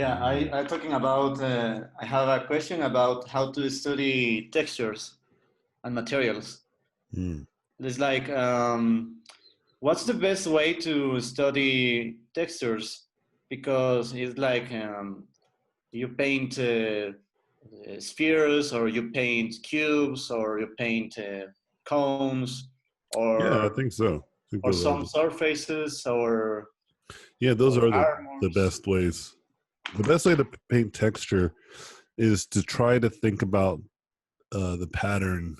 Yeah, I'm talking about, I have a question about how to study textures and materials. Mm. It's like, what's the best way to study textures? Because it's like you paint spheres, or you paint cubes, or you paint cones, Yeah, I or think so. I think those are some surfaces, yeah, those or are the armors. best ways. The best way to paint texture is to try to think about the pattern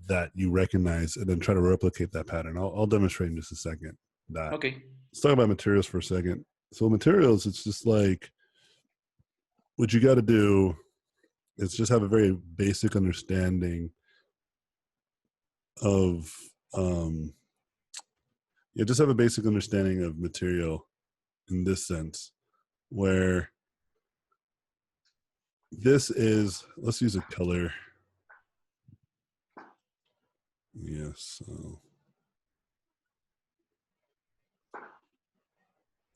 that you recognize, and then try to replicate that pattern. I'll demonstrate in just a second. That. Okay. Let's talk about materials for a second. So materials, it's just like what you got to do is just have a very basic understanding of just have a basic understanding of material in this sense, where this is, let's use a color. Yes. So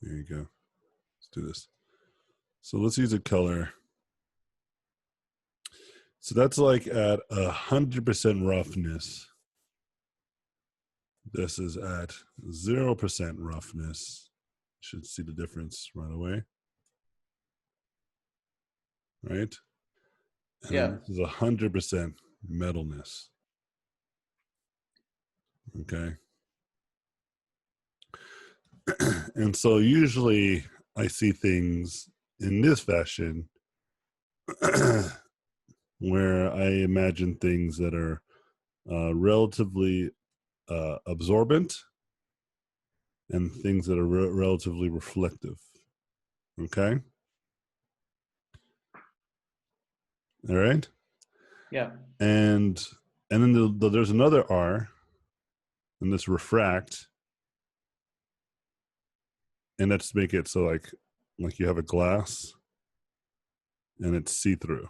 there you go. Let's do this. So let's use a color. So that's like at 100% roughness. This is at 0% roughness. You should see the difference right away. Right? And Yeah. then this is 100% metalness. Okay. And so usually I see things in this fashion where I imagine things that are relatively absorbent and things that are relatively reflective. Okay. All right. Yeah. And then there's another R, and this refract, and let's make it so like you have a glass and it's see-through.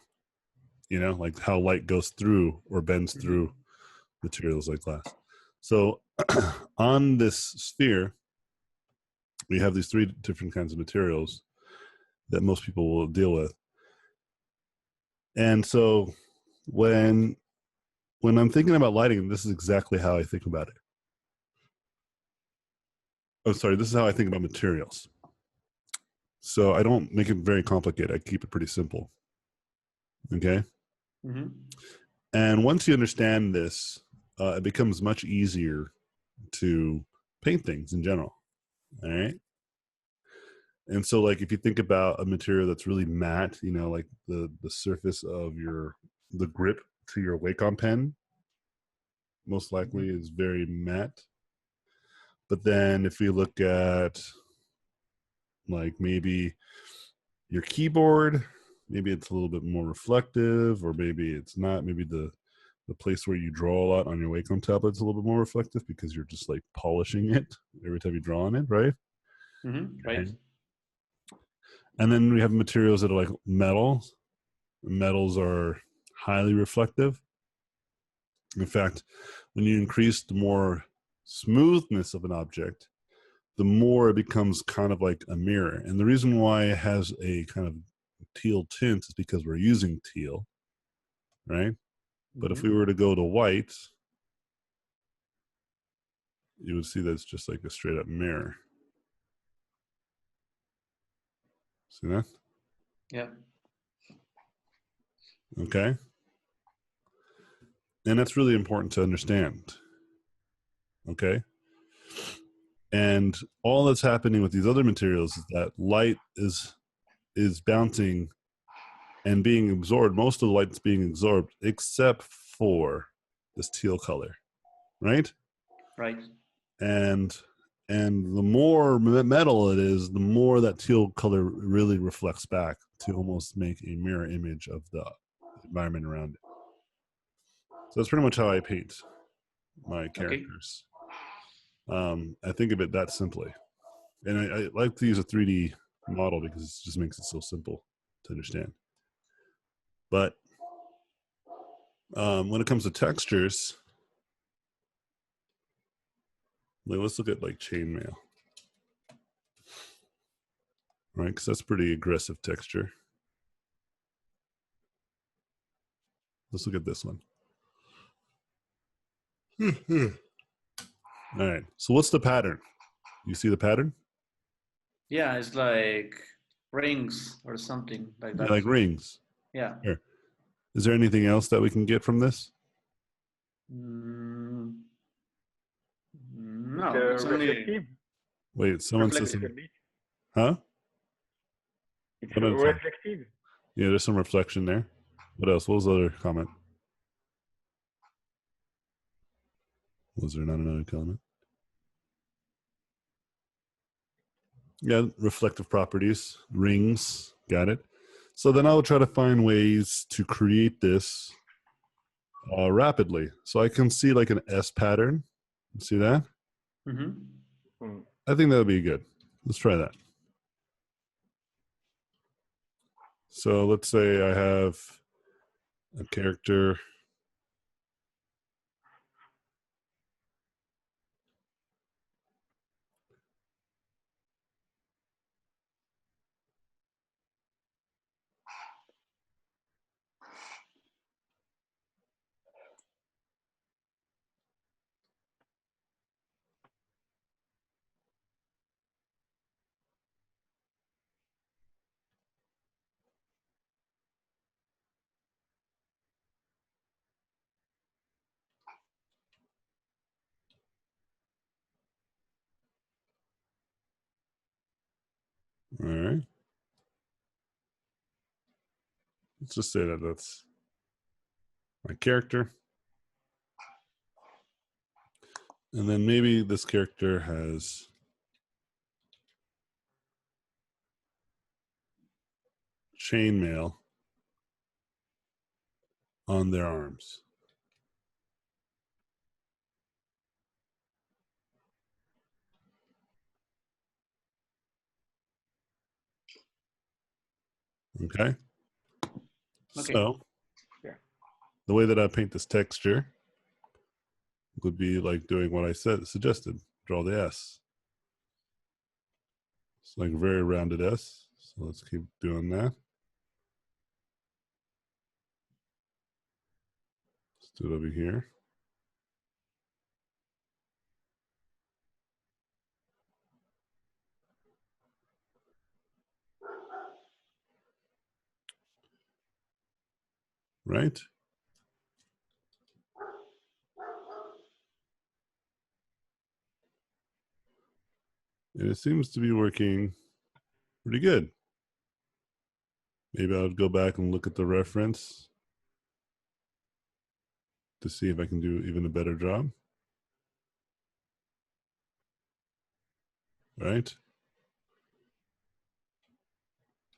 You know, like how light goes through or bends through materials like glass. So on this sphere, we have these three different kinds of materials that most people will deal with. And so when I'm thinking about lighting, this is exactly how I think about it. Oh, sorry, this is how I think about materials. So I don't make it very complicated. I keep it pretty simple. Okay? Mm-hmm. And once you understand this, it becomes much easier to paint things in general. All right? And so, like, if you think about a material that's really matte, you know, like the surface of the grip to your Wacom pen, most likely is very matte. But then if you look at, like, maybe your keyboard, maybe it's a little bit more reflective, or maybe it's not. Maybe the place where you draw a lot on your Wacom tablet is a little bit more reflective because you're just like polishing it every time you draw on it, right? Mm-hmm. Right. And then we have materials that are like metals. Metals are highly reflective. In fact, when you increase the more smoothness of an object, the more it becomes kind of like a mirror. And the reason why it has a kind of teal tint is because we're using teal, right? But if we were to go to white, you would see that it's just like a straight up mirror. See that? Yeah. Okay. And that's really important to understand. Okay. And all that's happening with these other materials is that light is bouncing and being absorbed. Most of the light is being absorbed except for this teal color, right? Right. And the more metal it is, the more that teal color really reflects back to almost make a mirror image of the environment around it. So that's pretty much how I paint my characters. Okay. I think of it that simply. And I like to use a 3D model because it just makes it so simple to understand. But when it comes to textures, let's look at like chainmail. right? Because that's pretty aggressive texture. Let's look at this one. All right. So what's the pattern? You see the pattern? Yeah, it's like rings or something like Yeah, that. like rings. Yeah. Here. Is there anything else that we can get from this? Mm, It's no, it's only reflective. Wait, someone says Reflective a something. bit. Huh? It's What else? reflective. Yeah, there's some reflection there. What else? What was the other comment? Was there not another comment? Yeah, reflective properties, rings, got it. So then I'll try to find ways to create this rapidly. So I can see like an S pattern. See that? Mhm. Mm. I think that would be good. Let's try that. So let's say I have a character. All right. Let's just say that that's my character. And then maybe this character has chainmail on their arms. Okay. Okay. So Yeah. the way that I paint this texture would be like doing what I suggested. Draw the S. It's like a very rounded S. So let's keep doing that. Let's do it over here. Right? And it seems to be working pretty good. Maybe I'll go back and look at the reference to see if I can do even a better job. Right?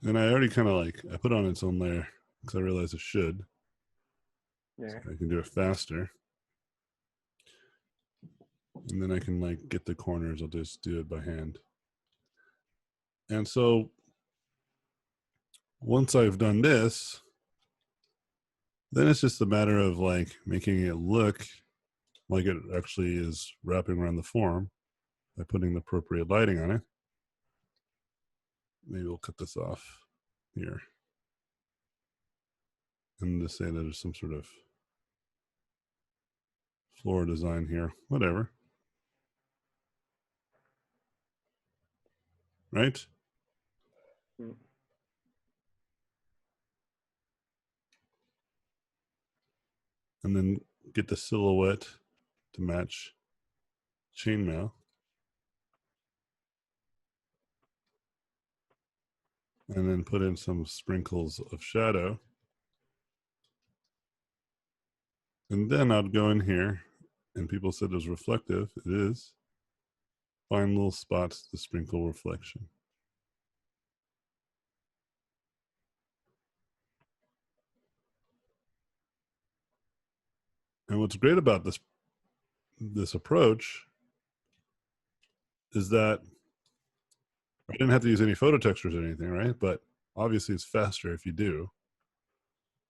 And I already kind of like, I put on its own layer because I realized it should. Yeah. So I can do it faster. And then I can like get the corners. I'll just do it by hand. And so once I've done this, then it's just a matter of like making it look like it actually is wrapping around the form by putting the appropriate lighting on it. Maybe we'll cut this off here. And just say that there's some sort of floor design here, whatever. Right? Mm. And then get the silhouette to match chainmail. And then put in some sprinkles of shadow. And then I'd go in here, and people said it was reflective. It is. Find little spots to sprinkle reflection. And what's great about this approach is that I didn't have to use any photo textures or anything, right? But obviously it's faster if you do.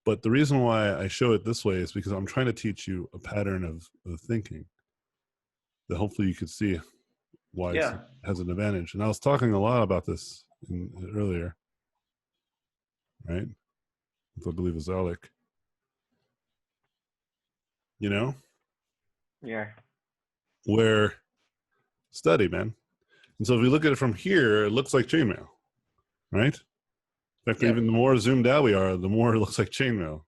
But the reason why I show it this way is because I'm trying to teach you a pattern of thinking that hopefully you could see why it Yeah. has an advantage. And I was talking a lot about this earlier, right? I believe it was Alec. You know, Yeah. where study, man. And so if we look at it from here, it looks like chainmail, right? In fact, Yeah. even the more zoomed out we are, the more it looks like chainmail.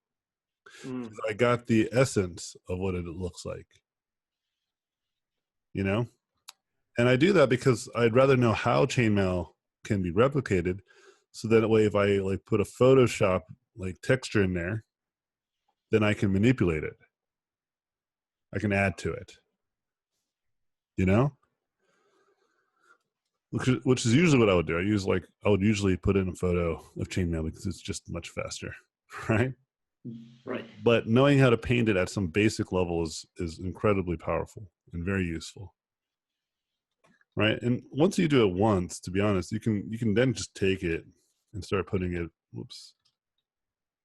Mm. I got the essence of what it looks like, you know? And I do that because I'd rather know how chainmail can be replicated, so that way if I like put a Photoshop like texture in there, then I can manipulate it. I can add to it, you know? Which is usually what I would do. I would usually put in a photo of chainmail because it's just much faster, right? Right. But knowing how to paint it at some basic level is incredibly powerful and very useful, right? And once you do it once, to be honest, you can then just take it and start putting it. Whoops.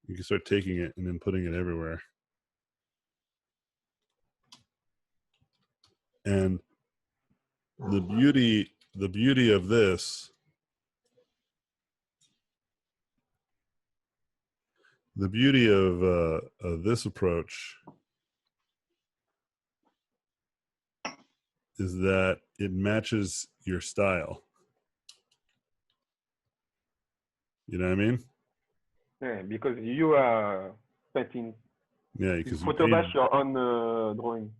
You can start taking it and then putting it everywhere. And the beauty of this, of this approach is that it matches your style. You know what I mean? Yeah, because you are painting, Yeah, you because photograph your own drawing.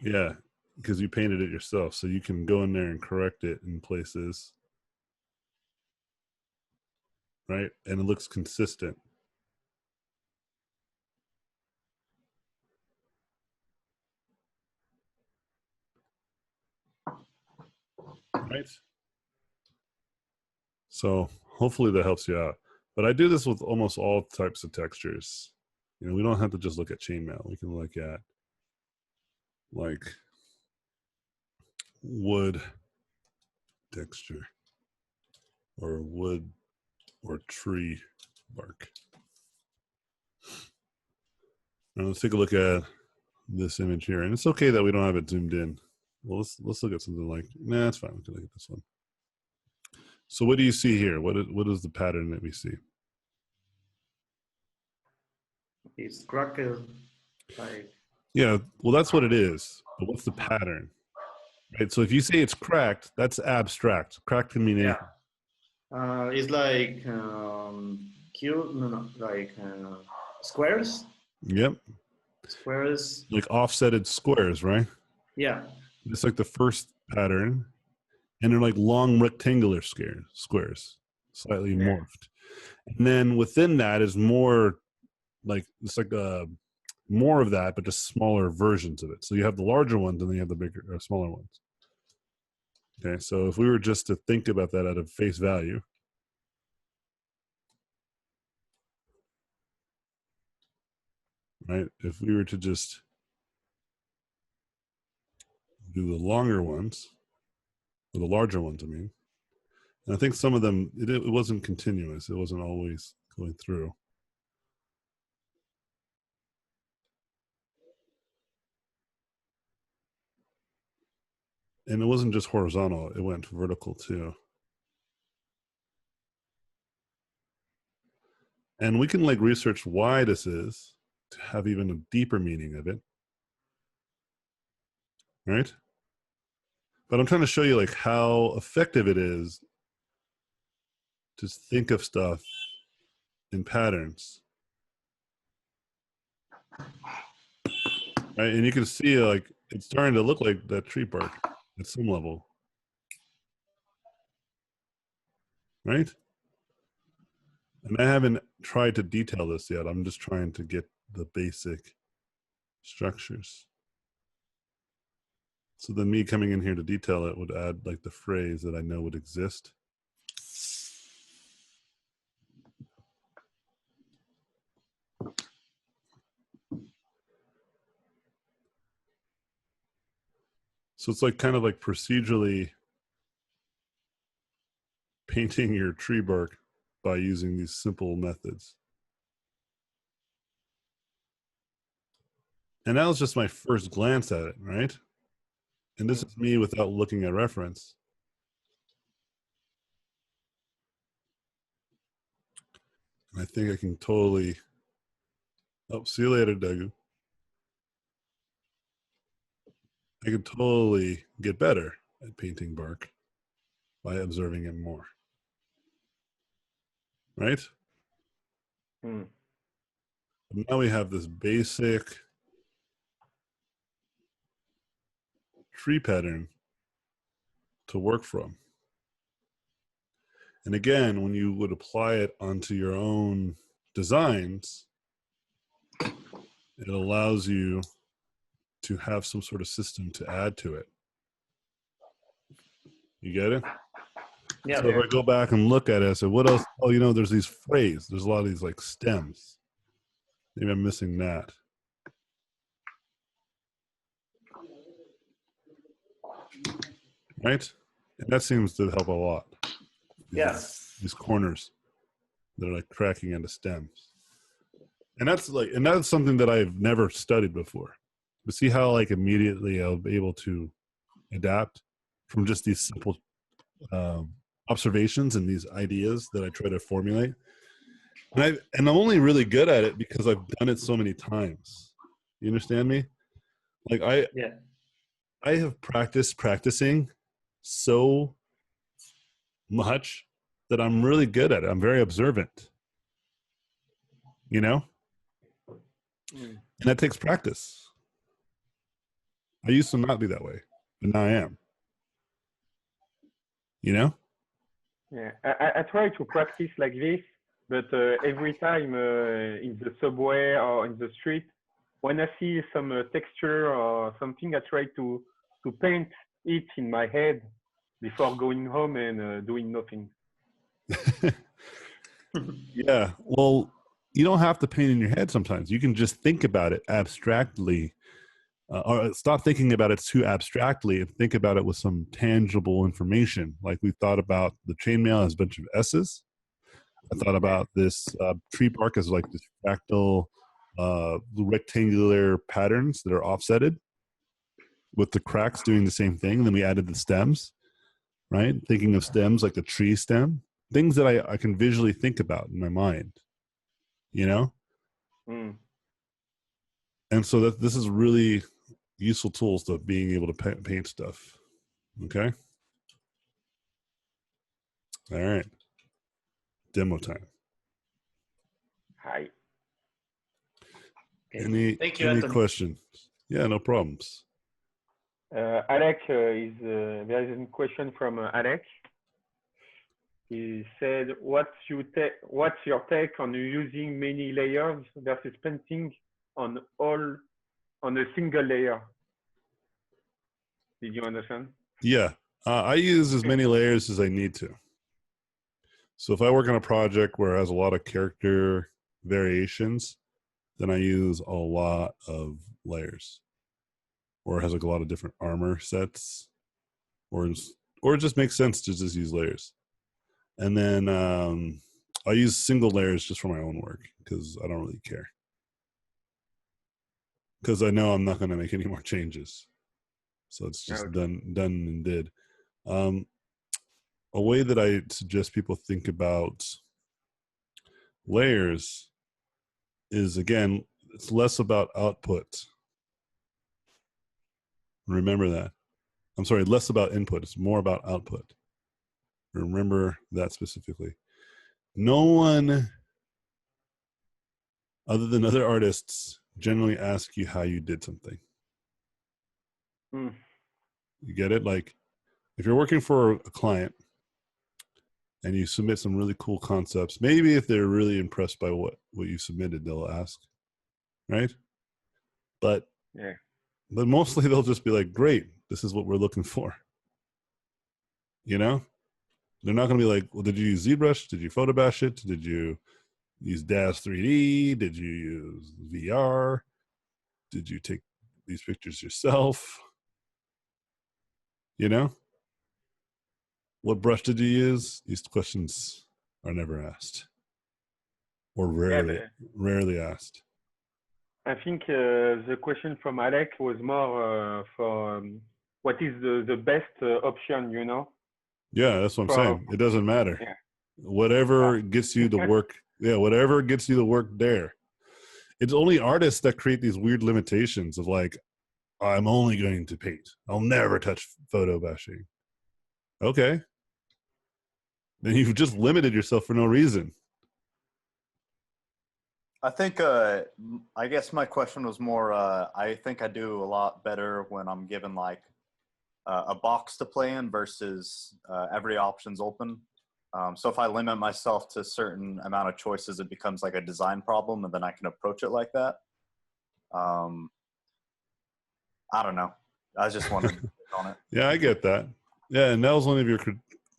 yeah, because you painted it yourself, so you can go in there and correct it in places, right? And it looks consistent. Right? So hopefully that helps you out. But I do this with almost all types of textures. You know, we don't have to just look at chainmail. We can look at like wood texture or wood or tree bark. Now let's take a look at this image here. And it's okay that we don't have it zoomed in. Well, let's look at something like, nah, it's fine. We can look at this one. So what do you see here? What is the pattern that we see? It's crackle. Like, Yeah, well, that's what it is. But what's the pattern? Right. So if you say it's cracked, that's abstract. Cracked can mean yeah. anything. It's like cube, no, like squares. Yep. Squares. Like offsetted squares, right? Yeah. It's like the first pattern, and they're like long rectangular squares, slightly Yeah. morphed. And then within that is more like it's like more of that, but just smaller versions of it. So you have the larger ones, and then you have the bigger or smaller ones. Okay, so if we were just to think about that at a face value, right? If we were to just do the longer ones, or the larger ones, I mean, and I think some of them, it wasn't continuous. It wasn't always going through. And it wasn't just horizontal, it went vertical too. And we can like research why this is to have even a deeper meaning of it, right? But I'm trying to show you like how effective it is to think of stuff in patterns, right? And you can see like it's starting to look like that tree bark at some level, right? And I haven't tried to detail this yet. I'm just trying to get the basic structures. So then me coming in here to detail it would add like the phrase that I know would exist. So it's like kind of like procedurally painting your tree bark by using these simple methods. And that was just my first glance at it, right? And this is me without looking at reference. I think I can totally. Oh, see you later, Dagu. I can totally get better at painting bark by observing it more. Right? Mm. Now we have this basic tree pattern to work from. And again, when you would apply it onto your own designs, it allows you to have some sort of system to add to it. You get it? Yeah. So if I go back and look at it, I say, what else? Oh, you know, there's these phrase. There's a lot of these like stems. Maybe I'm missing that. Right? And that seems to help a lot. These corners that are like cracking into stems. And that's something that I've never studied before. But see how like immediately I'll be able to adapt from just these simple observations and these ideas that I try to formulate. And I'm only really good at it because I've done it so many times. You understand me? Like I have practicing so much that I'm really good at it. I'm very observant. You know? And that takes practice. I used to not be that way, but now I am. You know? Yeah, I try to practice like this, but every time in the subway or in the street, when I see some texture or something, I try to paint it in my head before going home and doing nothing. Yeah. Well, you don't have to paint in your head sometimes. You can just think about it abstractly, or stop thinking about it too abstractly and think about it with some tangible information. Like we thought about the chainmail as a bunch of S's. I thought about this tree bark as like this fractal rectangular patterns that are offsetted with the cracks doing the same thing. And then we added the stems, right? Thinking of stems like the tree stem, things that I can visually think about in my mind, you know? And so that this is really useful tools to being able to paint stuff. Okay. All right. Demo time. Hi. Okay. Thank you, any Anthony. questions? Yeah, no problems. Alec there is a question from Alec. He said, "What's your take on using many layers versus painting on a single layer?" Did you understand? Yeah, I use as many layers as I need to. So if I work on a project where it has a lot of character variations, then I use a lot of layers, or it has like a lot of different armor sets, or it just makes sense to just use layers. And then I use single layers just for my own work because I don't really care, because I know I'm not going to make any more changes, so it's just done and did. A way that I suggest people think about layers is, again, it's less about output. Remember that. I'm sorry, less about input. It's more about output. Remember that specifically. No one other than other artists generally ask you how you did something. You get it? Like if you're working for a client and you submit some really cool concepts, maybe if they're really impressed by what you submitted, they'll ask, right? But mostly they'll just be like, great, this is what we're looking for. You know? They're not going to be like, well, did you use ZBrush? Did you photobash it? Did you use DAZ 3D? Did you use VR? Did you take these pictures yourself? You know? What brush did you use? These questions are never asked, or rarely asked. I think the question from Alec was more for what is the best option, you know? Yeah, that's what I'm saying. It doesn't matter. Whatever gets you the work Yeah, whatever gets you the work there. It's only artists that create these weird limitations of like, I'm only going to paint. I'll never touch photo bashing. Okay. Then you've just limited yourself for no reason. I think, I guess my question was more, I think I do a lot better when I'm given like a box to play in versus every option's open. So if I limit myself to a certain amount of choices, it becomes like a design problem, and then I can approach it like that. I don't know. I just wanted to on it. Yeah, I get that. Yeah, and that was one of your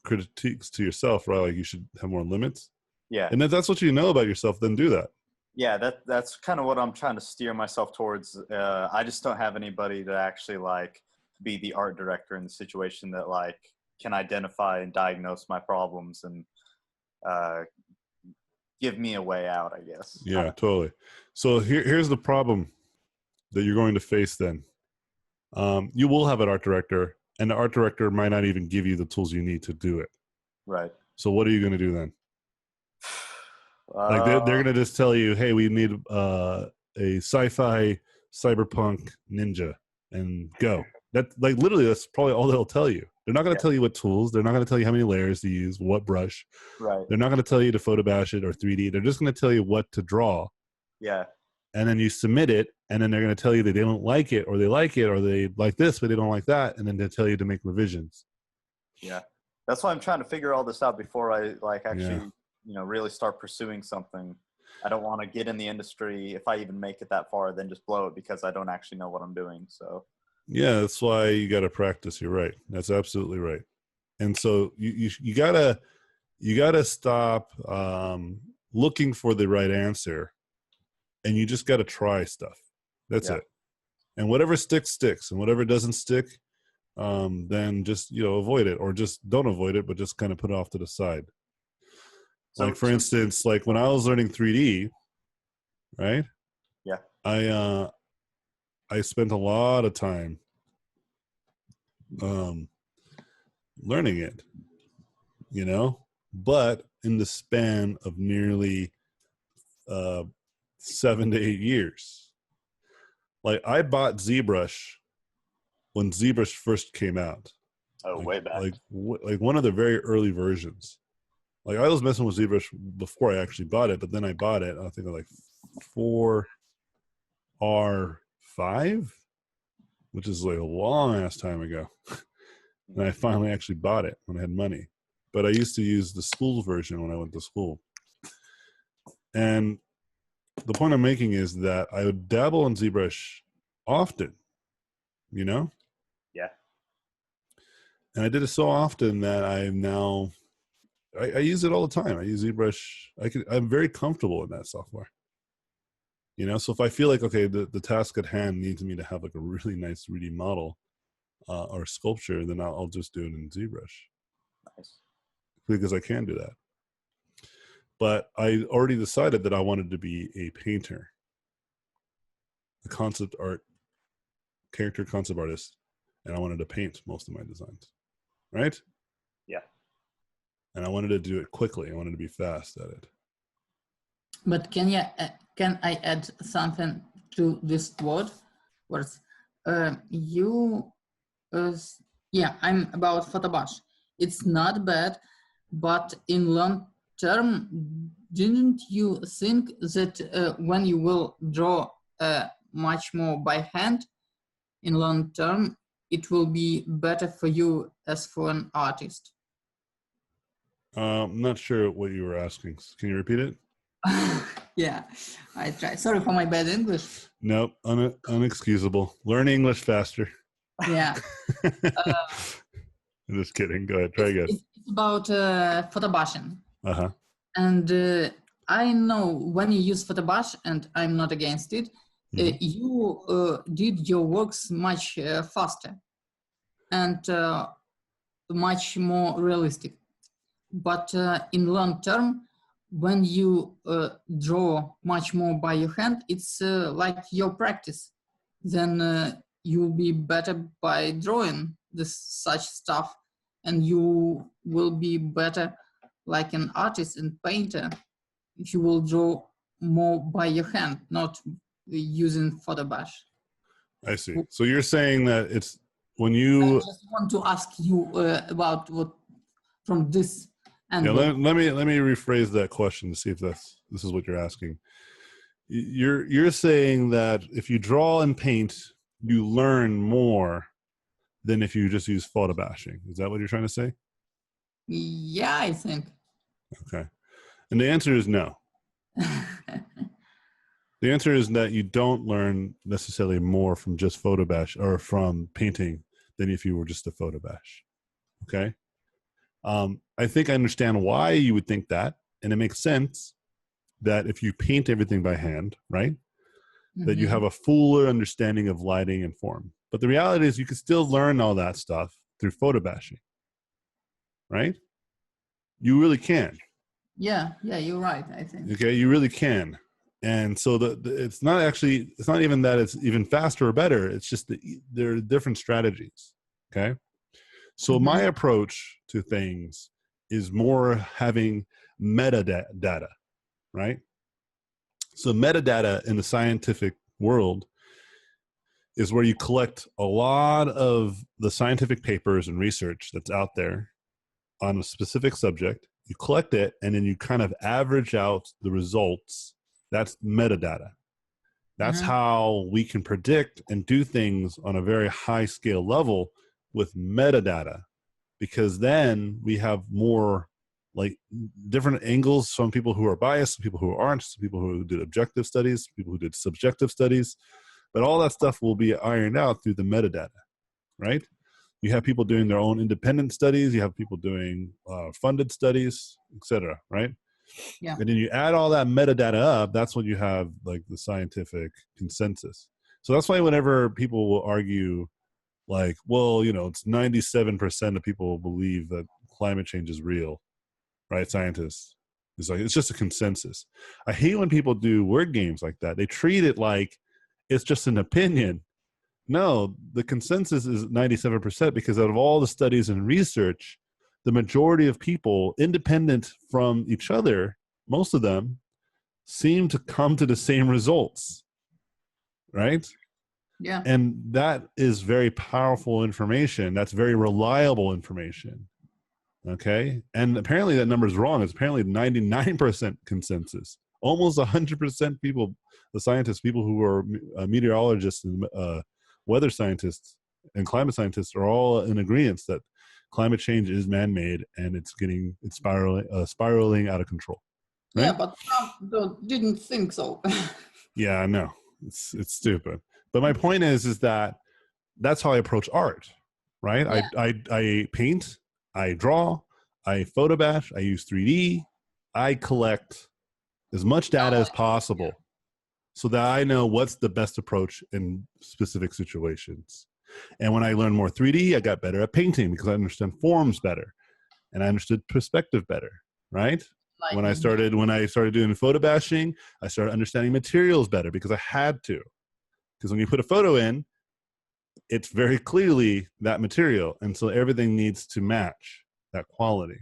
critiques to yourself, right? Like you should have more limits. Yeah. And if that's what you know about yourself, then do that. Yeah, that's kind of what I'm trying to steer myself towards. I just don't have anybody to actually like be the art director in the situation that like can identify and diagnose my problems and give me a way out, I guess. Yeah, totally. So here's the problem that you're going to face then. You will have an art director, and the art director might not even give you the tools you need to do it. Right. So what are you going to do then? Like they're going to just tell you, hey, we need a sci-fi cyberpunk ninja, and go. That like literally that's probably all they'll tell you. They're not going to tell you what tools. They're not going to tell you how many layers to use, what brush. Right. They're not going to tell you to photo bash it or 3D. They're just going to tell you what to draw. Yeah. And then you submit it, and then they're going to tell you that they don't like it, or they like it, or they like this, but they don't like that, and then they tell you to make revisions. Yeah. That's why I'm trying to figure all this out before I like actually, really start pursuing something. I don't want to get in the industry, if I even make it that far, then just blow it because I don't actually know what I'm doing. So yeah, that's why you got to practice. You're right. That's absolutely right. And so you gotta stop looking for the right answer, and you just got to try stuff. That's it. And whatever sticks, and whatever doesn't stick, then just avoid it, or just don't avoid it, but just kind of put it off to the side. So, like for instance, like when I was learning 3D, right? Yeah. I spent a lot of time learning it, but in the span of nearly 7 to 8 years. Like I bought ZBrush when ZBrush first came out. Oh, way back. Like one of the very early versions. Like I was messing with ZBrush before I actually bought it, but then I bought it. I think like 4R5, which is like a long ass time ago. And I finally actually bought it when I had money. But I used to use the school version when I went to school. And the point I'm making is that I would dabble in ZBrush often, Yeah. And I did it so often that I'm now, I use it all the time. I use ZBrush. I'm very comfortable in that software. So if I feel like, okay, the task at hand needs me to have like a really nice 3D model or sculpture, then I'll just do it in ZBrush. Nice. Because I can do that. But I already decided that I wanted to be a painter, a character concept artist, and I wanted to paint most of my designs, right? Yeah. And I wanted to do it quickly. I wanted to be fast at it. But can I add something to this words? I'm about photobash. It's not bad, but in long term, didn't you think that when you will draw much more by hand, in long term, it will be better for you as for an artist? I'm not sure what you were asking. Can you repeat it? Yeah, I try. Sorry for my bad English. Nope, unexcusable. Learn English faster. Yeah. I'm just kidding. Go ahead. Try again. It's about photobashing. Uh-huh. And I know when you use photobash, and I'm not against it, you did your works much faster and much more realistic. But in long term, when you draw much more by your hand, it's like your practice. Then you'll be better by drawing such stuff, and you will be better like an artist and painter you will draw more by your hand, not using photo brush. I see. So you're saying that it's when I you just want to ask you about what from this yeah, angle. let me rephrase that question to see if this is what you're asking. You're saying that if you draw and paint, you learn more than if you just use photo bashing. Is that what you're trying to say? Yeah, I think. Okay. And the answer is no. The answer is that you don't learn necessarily more from just photo bash or from painting than if you were just a photo bash. Okay. I think I understand why you would think that. And it makes sense that if you paint everything by hand, right, that you have a fuller understanding of lighting and form. But the reality is you can still learn all that stuff through photo bashing, right? You really can. Yeah, you're right, I think. Okay, you really can. And so it's not even that it's even faster or better. It's just that there are different strategies. Okay. So my approach to things is more having metadata, right? So metadata in the scientific world is where you collect a lot of the scientific papers and research that's out there on a specific subject. You collect it and then you kind of average out the results. That's metadata. That's how we can predict and do things on a very high scale level with metadata, because then we have more like different angles, some people who are biased, some people who aren't, some people who did objective studies, people who did subjective studies, but all that stuff will be ironed out through the metadata, right? You have people doing their own independent studies, you have people doing funded studies, etc., right? Yeah. And then you add all that metadata up, that's when you have like the scientific consensus. So that's why whenever people will argue like, well, you know, it's 97% of people believe that climate change is real, right? Scientists. It's like, it's just a consensus. I hate when people do word games like that. They treat it like it's just an opinion. No, the consensus is 97% because out of all the studies and research, the majority of people, independent from each other, most of them seem to come to the same results, right? Yeah. And that is very powerful information. That's very reliable information. Okay. And apparently that number is wrong. It's apparently 99% consensus. Almost 100% people, the scientists, people who are meteorologists and weather scientists and climate scientists are all in agreement that climate change is man-made and it's spiraling out of control. Right? Yeah, but Trump didn't think so. Yeah, I know. It's stupid. But my point is that that's how I approach art, right? Yeah. I paint, I draw, I photo bash, I use 3D, I collect as much data as possible so that I know what's the best approach in specific situations. And when I learned more 3D, I got better at painting because I understand forms better and I understood perspective better, right? When I started doing photo bashing, I started understanding materials better because I had to. Because when you put a photo in, it's very clearly that material. And so everything needs to match that quality.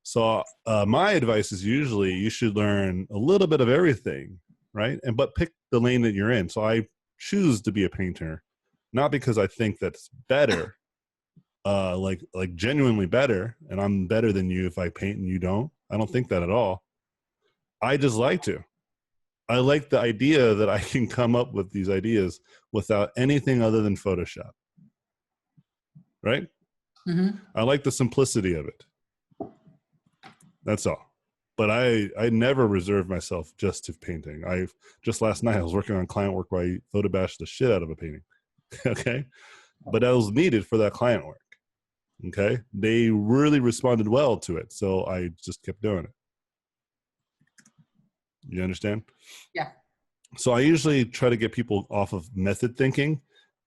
So my advice is usually you should learn a little bit of everything, right? But pick the lane that you're in. So I choose to be a painter, not because I think that's better, like genuinely better, and I'm better than you if I paint and you don't. I don't think that at all. I just like to. I like the idea that I can come up with these ideas without anything other than Photoshop. Right? I like the simplicity of it. That's all. But I never reserve myself just to painting. Just last night I was working on client work where I photo bashed the shit out of a painting. Okay? But that was needed for that client work. Okay? They really responded well to it. So I just kept doing it. You understand? Yeah. So I usually try to get people off of method thinking,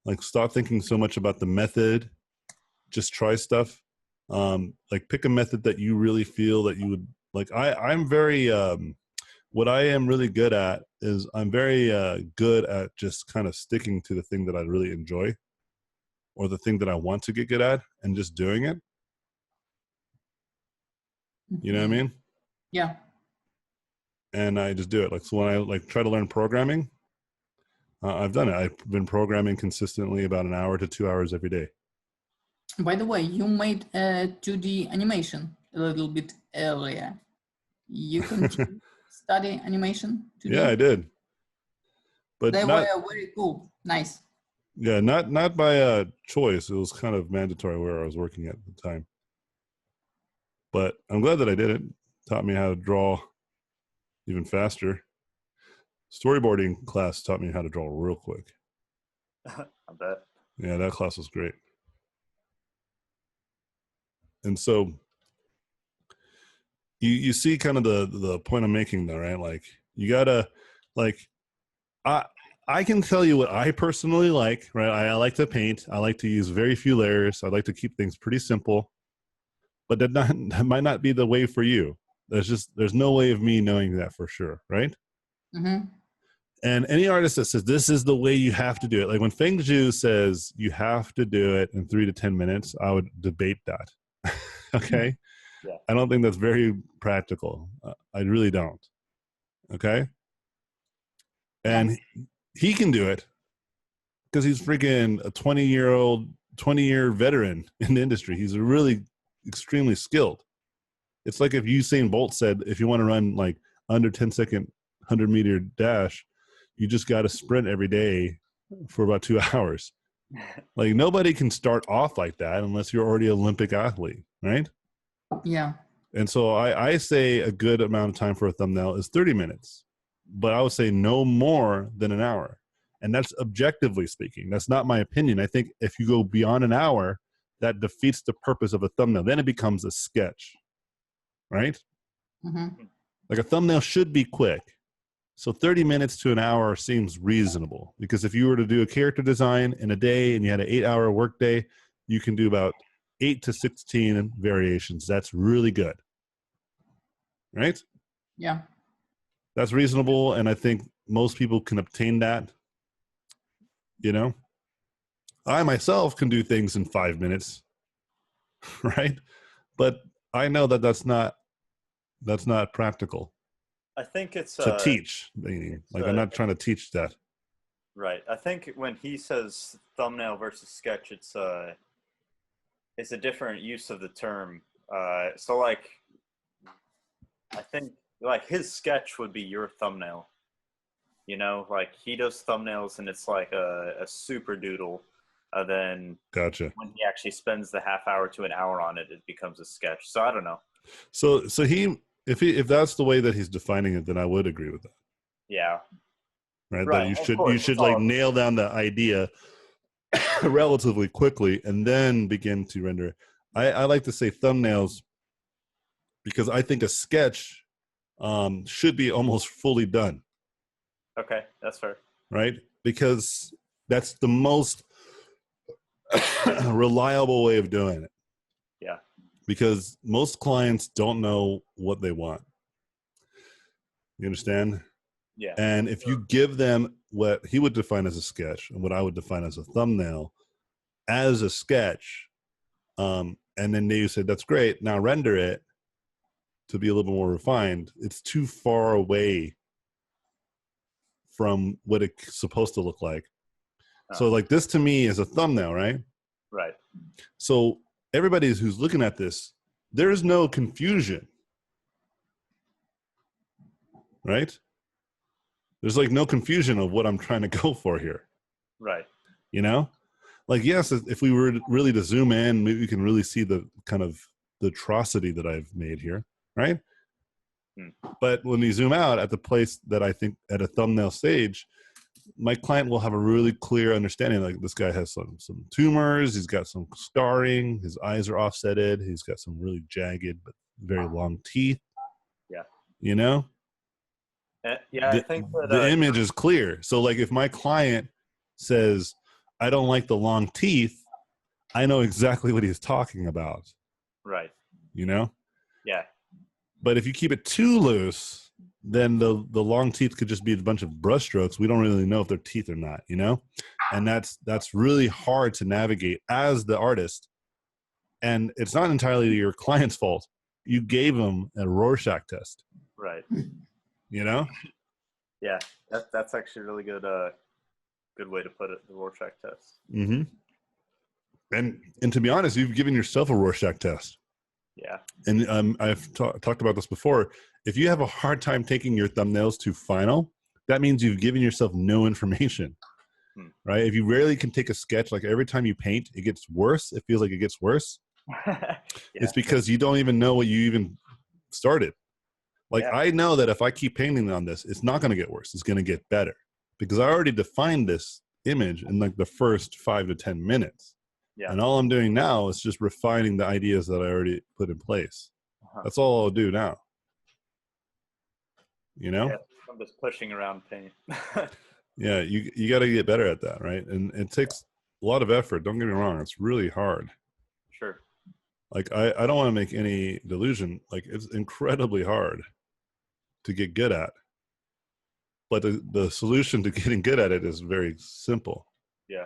like stop thinking so much about the method, just try stuff. Like pick a method that you really feel that you would like. I'm very, what I am really good at is I'm very good at just kind of sticking to the thing that I really enjoy or the thing that I want to get good at and just doing it. You know what I mean? Yeah. and I just do it. Like, so when I like try to learn programming, I've done it. I've been programming consistently about an hour to 2 hours every day. By the way, you made a 2D animation a little bit earlier. You continue study animation 2D? Yeah, I did. But they not, were very cool. Nice. Yeah, not by choice. It was kind of mandatory where I was working at the time. But I'm glad that I did it. Taught me how to draw even faster. Storyboarding class taught me how to draw real quick. I bet. Yeah, that class was great. And so you see kind of the point I'm making though, right? Like you gotta like I can tell you what I personally like, right? I like to paint. I like to use very few layers. I like to keep things pretty simple, but that might not be the way for you. There's no way of me knowing that for sure, right? Mm-hmm. And any artist that says this is the way you have to do it, like when Feng Zhu says you have to do it in 3 to 10 minutes, I would debate that. Okay? Yeah. I don't think that's very practical. I really don't. Okay? And he can do it because he's freaking a 20-year veteran in the industry. He's really extremely skilled. It's like if Usain Bolt said, if you want to run like under 10-second 100-meter dash, you just got to sprint every day for about 2 hours. Like nobody can start off like that unless you're already an Olympic athlete, right? Yeah. And so I say a good amount of time for a thumbnail is 30 minutes, but I would say no more than an hour. And that's objectively speaking. That's not my opinion. I think if you go beyond an hour, that defeats the purpose of a thumbnail. Then it becomes a sketch, right? Mm-hmm. Like a thumbnail should be quick. So 30 minutes to an hour seems reasonable because if you were to do a character design in a day and you had an 8-hour work day, you can do about 8 to 16 variations. That's really good, right? Yeah. That's reasonable, and I think most people can obtain that. You know, I myself can do things in 5 minutes, right? But I know that that's not practical. I think it's to teach. Meaning, like I'm not trying to teach that. Right. I think when he says thumbnail versus sketch, it's a different use of the term. So like, I think like his sketch would be your thumbnail. You know, like he does thumbnails and it's like a super doodle. Then Gotcha. When he actually spends the half hour to an hour on it, it becomes a sketch. So I don't know. So if that's the way that he's defining it, then I would agree with that. Yeah. Right. Right. That you should like nail down the idea relatively quickly and then begin to render it. I like to say thumbnails because I think a sketch should be almost fully done. Okay, that's fair. Right? Because that's the most reliable way of doing it. Yeah. Because most clients don't know what they want. You understand? Yeah. And if you give them what he would define as a sketch and what I would define as a thumbnail as a sketch, and then they say, that's great, now render it to be a little more refined, it's too far away from what it's supposed to look like. So like this to me is a thumbnail, right? Right. So everybody who's looking at this, there's no confusion, right? There's like no confusion of what I'm trying to go for here. Right. You know, like, yes, if we were really to zoom in, maybe we can really see the kind of the atrocity that I've made here. Right. But when we zoom out at the place that I think at a thumbnail stage, my client will have a really clear understanding. Like this guy has some tumors. He's got some scarring. His eyes are offsetted. He's got some really jagged, but very long teeth. Yeah. You know? Yeah, I think that, the image is clear. So like if my client says, I don't like the long teeth, I know exactly what he's talking about. Right. You know? Yeah. But if you keep it too loose, then the long teeth could just be a bunch of brush strokes. We don't really know if they're teeth or not, you know? And that's really hard to navigate as the artist. And it's not entirely your client's fault. You gave them a Rorschach test. Right. you know? Yeah, that's actually a really good good way to put it. The Rorschach test. Mm-hmm. And to be honest, you've given yourself a Rorschach test. Yeah. And I've talked about this before. If you have a hard time taking your thumbnails to final, that means you've given yourself no information, right? If you rarely can take a sketch, like every time you paint, it gets worse. It feels like it gets worse. Yeah. It's because you don't even know what you even started. Like I know that if I keep painting on this, it's not going to get worse. It's going to get better because I already defined this image in like the first 5 to 10 minutes. Yeah. And all I'm doing now is just refining the ideas that I already put in place. That's all I'll do now. You know? Yeah, I'm just pushing around paint. Yeah, you got to get better at that, right? And it takes a lot of effort. Don't get me wrong. It's really hard. Sure. Like I don't want to make any delusion. Like it's incredibly hard to get good at. But the solution to getting good at it is very simple. Yeah.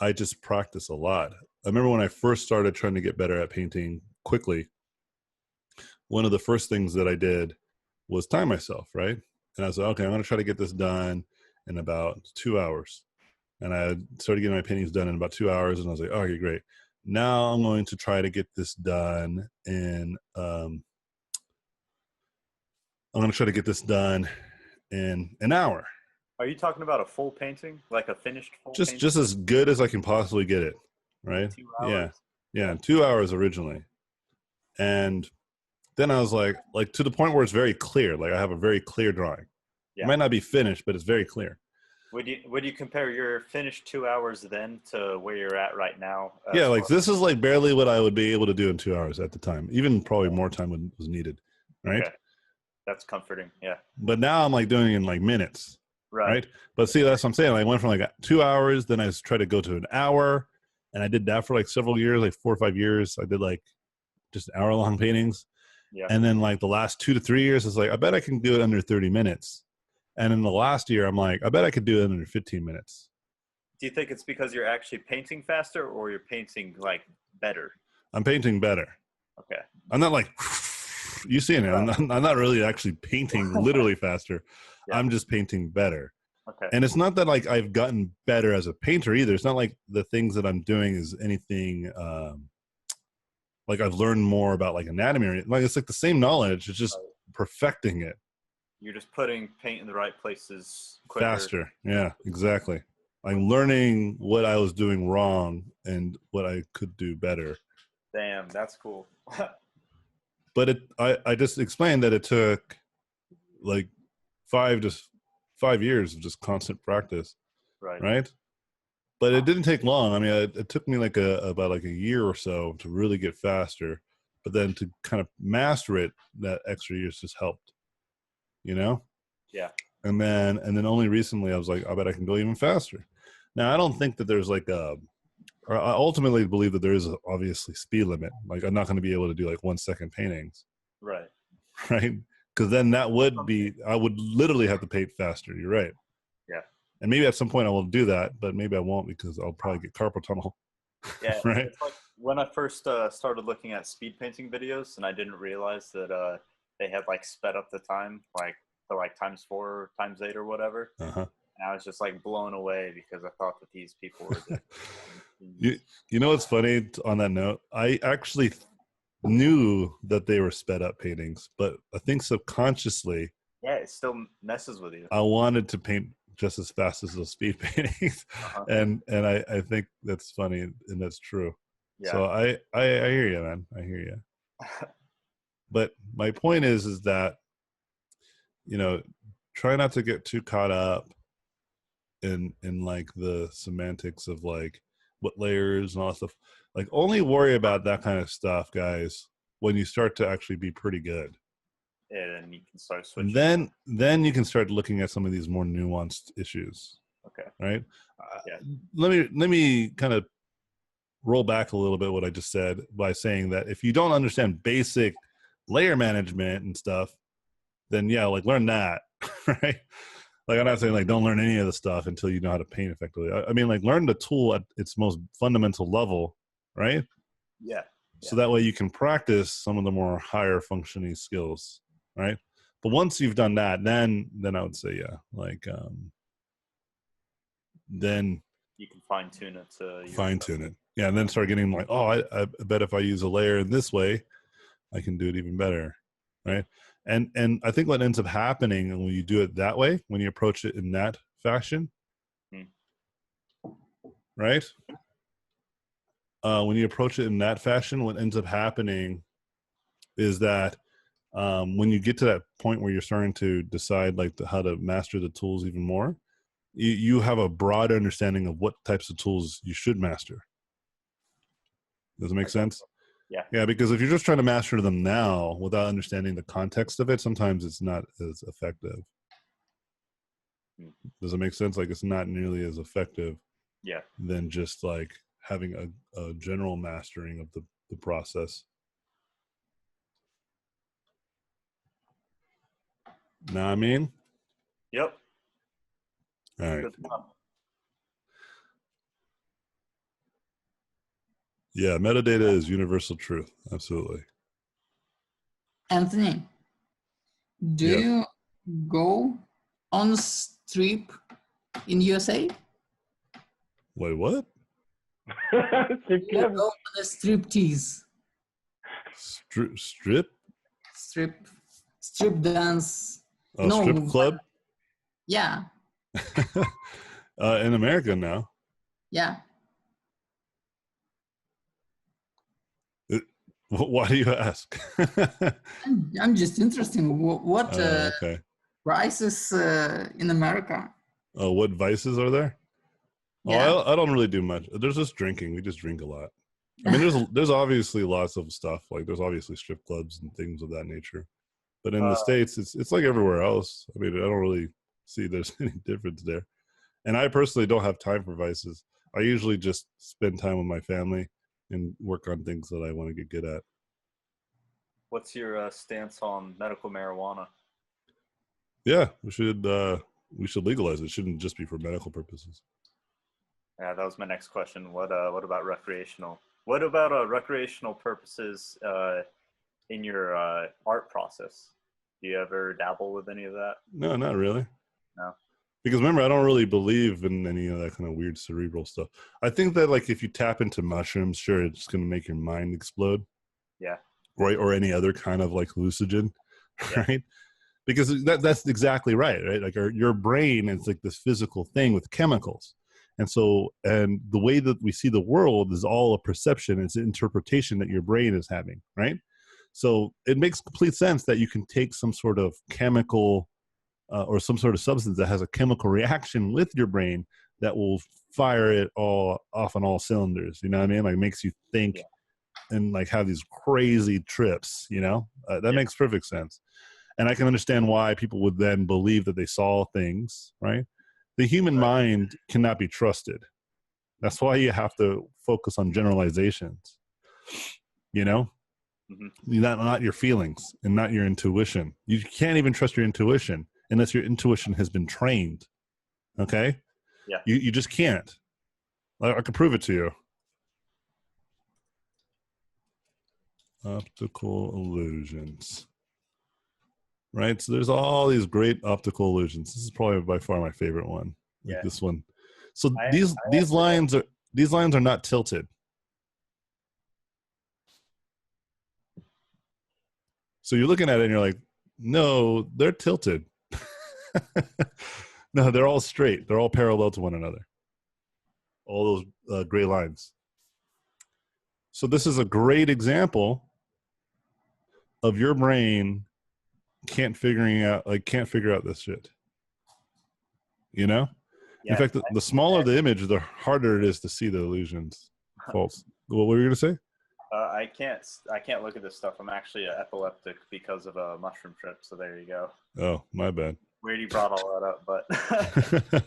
I just practice a lot. I remember when I first started trying to get better at painting quickly, one of the first things that I did was time myself, right? And I was like, okay, I'm going to try to get this done in about 2 hours. And I started getting my paintings done in about 2 hours. And I was like, okay, great. Now I'm going to try to get this done in, I'm going to try to get this done in an hour. Are you talking about a full painting, like a finished full painting? Just as good as I can possibly get it, right? 2 hours? Yeah, 2 hours originally. And then I was like to the point where it's very clear. Like I have a very clear drawing. Yeah. It might not be finished, but it's very clear. Would you compare your finished 2 hours then to where you're at right now? Yeah, like this is like barely what I would be able to do in 2 hours at the time. Even probably more time was needed, right? Okay. That's comforting, yeah. But now I'm like doing it in like minutes, right? But see, that's what I'm saying. I went from like 2 hours, then I tried to go to an hour, and I did that for like several years, like 4 or 5 years. I did like just hour-long paintings. Yeah. And then like the last 2 to 3 years, it's like, I bet I can do it under 30 minutes. And in the last year, I'm like, I bet I could do it under 15 minutes. Do you think it's because you're actually painting faster or you're painting like better? I'm painting better. Okay. I'm not like, you see it. I'm not really actually painting literally faster. Yeah. I'm just painting better. Okay. And it's not that like I've gotten better as a painter either. It's not like the things that I'm doing is anything, like I've learned more about like anatomy or like it's like the same knowledge. It's just perfecting it. You're just putting paint in the right places quicker. Faster. Yeah, exactly. I'm learning what I was doing wrong and what I could do better. Damn, that's cool. But I just explained that it took like 5 years of just constant practice. Right. But it didn't take long. I mean, it took me like about like a year or so to really get faster. But then to kind of master it, that extra years just helped. You know? Yeah. And then only recently I was like, I bet I can go even faster. Now I don't think that there's like or I ultimately believe that there is obviously speed limit. Like I'm not going to be able to do like 1 second paintings. Right. Right. Because then that would be, I would literally have to paint faster. You're right. Yeah. And maybe at some point I will do that, but maybe I won't because I'll probably get carpal tunnel. Yeah. Right. It's like when I first started looking at speed painting videos and I didn't realize that they had like sped up the time like to like ×4, ×8 or whatever. And I was just like blown away because I thought that these people were you know what's funny on that note? I actually knew that they were sped up paintings, but I think subconsciously it still messes with you. I wanted to paint just as fast as those speed paintings. And I think that's funny and that's true. Yeah. So I hear you, man. I hear you. But my point is that, you know, try not to get too caught up in like the semantics of like what layers and all that stuff. Like only worry about that kind of stuff, guys, when you start to actually be pretty good. And you can start switching. And then you can start looking at some of these more nuanced issues. Okay. Right? Yeah. Let me kind of roll back a little bit what I just said by saying that if you don't understand basic layer management and stuff, then yeah, like learn that, right? Like I'm not saying like don't learn any of the stuff until you know how to paint effectively. I mean like learn the tool at its most fundamental level, right? Yeah. So that way you can practice some of the more higher functioning skills, right? But once you've done that, then I would say, yeah, like, then You can fine tune it to your fine tune it. Yeah. And then start getting like, oh, I bet if I use a layer in this way, I can do it even better. Right. And I think what ends up happening when you do it that way, when you approach it in that fashion, right? When you approach it in that fashion, what ends up happening is that when you get to that point where you're starting to decide like how to master the tools even more, you have a broad understanding of what types of tools you should master. Does it make sense? Yeah. Yeah, because if you're just trying to master them now without understanding the context of it, sometimes it's not as effective. Does it make sense? Like it's not nearly as effective than just like having a general mastering of the process. Know what I mean? Yep. All right. Yeah, metadata is universal truth. Absolutely. Anthony, do you go on strip in USA? Wait, what? Do you go on a strip tease? Strip dance. Oh, no, strip club? Yeah. In America now. Yeah. Why do you ask? I'm just interested. What okay. prices in America? Oh, what vices are there? Yeah. Oh, I don't really do much. There's just drinking. We just drink a lot. I mean, there's obviously lots of stuff. Like there's obviously strip clubs and things of that nature. But in the States, it's like everywhere else. I mean, I don't really see there's any difference there. And I personally don't have time for vices. I usually just spend time with my family and work on things that I want to get good at. What's your stance on medical marijuana? Yeah, we should legalize it. It shouldn't just be for medical purposes. Yeah, that was my next question. What about recreational? What about recreational purposes in your art process? Do you ever dabble with any of that? No, not really. No. Because remember, I don't really believe in any of that kind of weird cerebral stuff. I think that like if you tap into mushrooms, sure, it's going to make your mind explode. Yeah. Right, or any other kind of like hallucinogen, right? Because that's exactly right? Like your brain is like this physical thing with chemicals. And the way that we see the world is all a perception. It's an interpretation that your brain is having, right? So it makes complete sense that you can take some sort of chemical or some sort of substance that has a chemical reaction with your brain that will fire it all off on all cylinders. You know what I mean? Like makes you think and like have these crazy trips, you know? That makes perfect sense. And I can understand why people would then believe that they saw things, right? The human mind cannot be trusted. That's why you have to focus on generalizations, you know? Mm-hmm. Not your feelings and not your intuition. You can't even trust your intuition unless your intuition has been trained. Okay? Yeah. You just can't. I can prove it to you. Optical illusions. Right? So there's all these great optical illusions. This is probably by far my favorite one. Like this one. So these lines are not tilted. So you're looking at it and you're like, no, they're tilted. No, they're all straight. They're all parallel to one another. All those gray lines. So this is a great example of your brain can't figure out this shit. You know? Yeah, in fact, the smaller the image, the harder it is to see the illusions. False. What were you going to say? I can't look at this stuff. I'm actually epileptic because of a mushroom trip. So there you go. Oh, my bad. Weird you brought all that up, but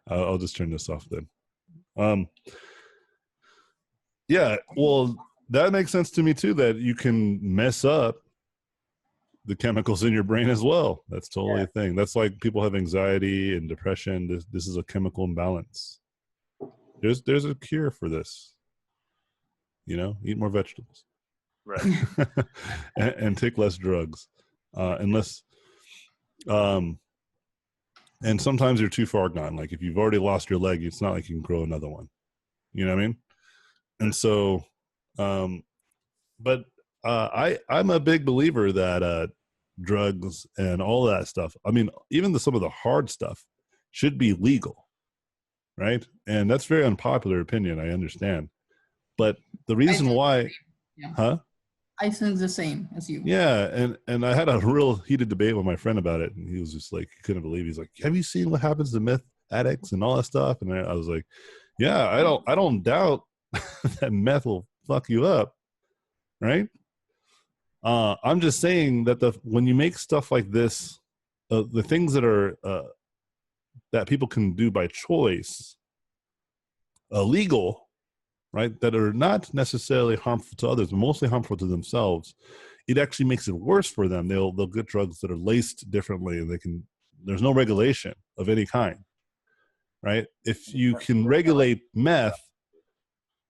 I'll just turn this off then. Yeah, well, that makes sense to me too, that you can mess up the chemicals in your brain as well. That's totally a thing. That's like people have anxiety and depression. This is a chemical imbalance. There's a cure for this. You know, eat more vegetables. Right. and take less drugs. Unless And sometimes you're too far gone. Like if you've already lost your leg, it's not like you can grow another one. You know what I mean? And so, but I'm a big believer that drugs and all that stuff, I mean, even some of the hard stuff should be legal, right? And that's very unpopular opinion, I understand. But the reason why, Yeah. huh? I think the same as you. Yeah, and I had a real heated debate with my friend about it, and he was just like, he couldn't believe. He's like, "Have you seen what happens to meth addicts and all that stuff?" And I was like, "Yeah, I don't doubt that meth will fuck you up, right?" I'm just saying that when you make stuff like this, the things that are that people can do by choice, illegal, right, that are not necessarily harmful to others, but mostly harmful to themselves, it actually makes it worse for them. They'll get drugs that are laced differently, and there's no regulation of any kind, right? If you can regulate meth,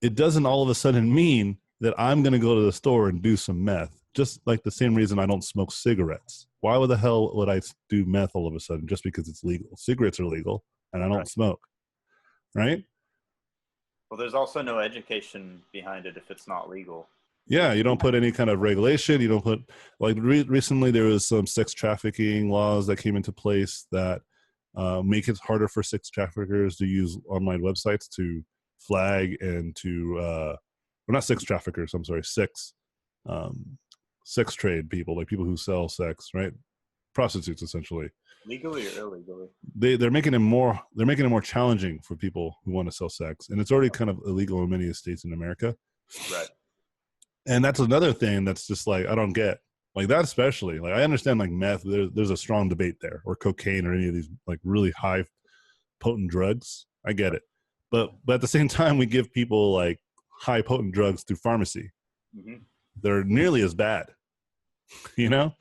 it doesn't all of a sudden mean that I'm going to go to the store and do some meth. Just like the same reason I don't smoke cigarettes. Why the hell would I do meth all of a sudden just because it's legal? Cigarettes are legal, and I don't smoke, right? Well, there's also no education behind it if it's not legal. Yeah, you don't put any kind of regulation. You don't put, like, recently there was some sex trafficking laws that came into place that make it harder for sex traffickers to use online websites to flag and to, well, not sex traffickers, I'm sorry, sex trade people, like people who sell sex, right? Prostitutes, essentially. Legally or illegally? They're making it more challenging for people who want to sell sex, and it's already kind of illegal in many states in America. Right. And that's another thing that's just like, I don't get, like, that especially, like, I understand like meth, there's a strong debate there, or cocaine, or any of these like really high potent drugs. I get it. But at the same time, we give people like high potent drugs through pharmacy. Mm-hmm. They're nearly as bad, you know,